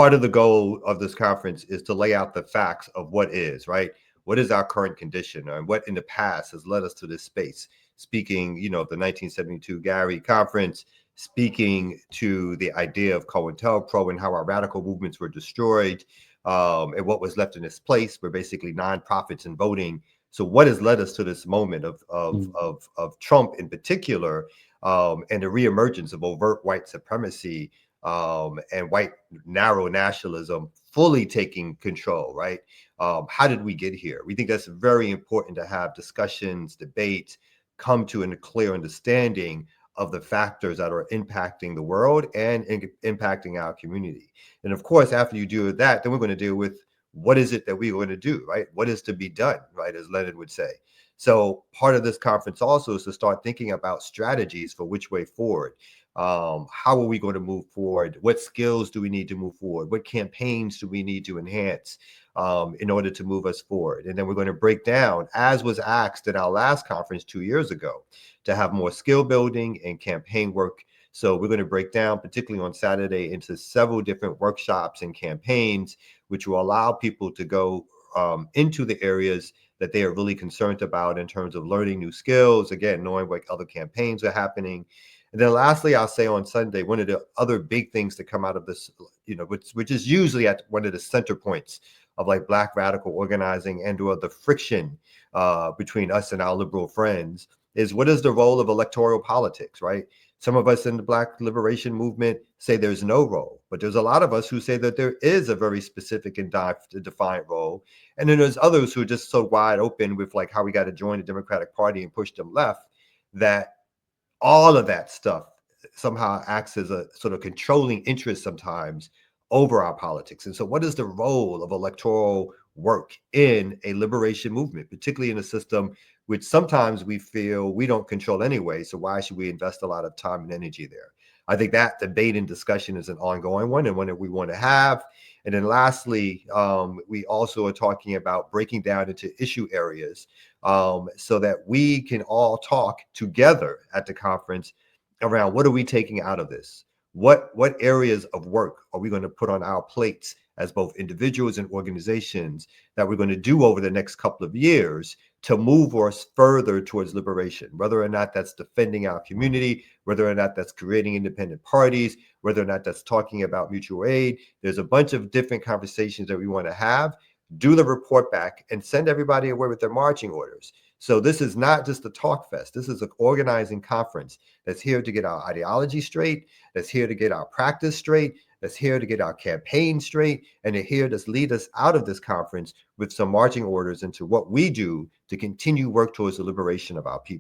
part of the goal of this conference is to lay out the facts of what is, right? What is our current condition and what in the past has led us to this space? Speaking, the 1972 Gary conference, speaking to the idea of COINTELPRO and how our radical movements were destroyed, and what was left in its place were basically nonprofits and voting. So what has led us to this moment of Trump in particular, and the reemergence of overt white supremacy, and white narrow nationalism fully taking control, right? How did we get here? We think that's very important to have discussions, debates, come to a clear understanding of the factors that are impacting the world and impacting our community. And of course, after you deal with that, then we're going to deal with what is it that we're going to do, right? What is to be done, right? As Lenin would say. So part of this conference also is to start thinking about strategies for which way forward. How are we going to move forward? What skills do we need to move forward? What campaigns do we need to enhance in order to move us forward? And then we're going to break down, as was asked at our last conference 2 years ago, to have more skill building and campaign work. So we're going to break down, particularly on Saturday, into several different workshops and campaigns, which will allow people to go into the areas that they are really concerned about in terms of learning new skills, again, knowing what other campaigns are happening. And then lastly, I'll say on Sunday, one of the other big things to come out of this, which is usually at one of the center points of like Black radical organizing and or the friction between us and our liberal friends, is what is the role of electoral politics, right? Some of us in the Black liberation movement say there's no role, but there's a lot of us who say that there is a very specific and defined role. And then there's others who are just so wide open with like how we got to join the Democratic Party and push them left, that all of that stuff somehow acts as a sort of controlling interest sometimes over our politics. And so what is the role of electoral work in a liberation movement, particularly in a system which sometimes we feel we don't control anyway? So why should we invest a lot of time and energy there? I think that debate and discussion is an ongoing one and one that we want to have. And then lastly, we also are talking about breaking down into issue areas, so that we can all talk together at the conference around what are we taking out of this? What areas of work are we going to put on our plates as both individuals and organizations that we're going to do over the next couple of years to move us further towards liberation, whether or not that's defending our community, whether or not that's creating independent parties, whether or not that's talking about mutual aid. There's a bunch of different conversations that we want to have. Do the report back and send everybody away with their marching orders. So this is not just a talk fest. This is an organizing conference that's here to get our ideology straight, that's here to get our practice straight, that's here to get our campaign straight, and they're here to lead us out of this conference with some marching orders into what we do to continue work towards the liberation of our people.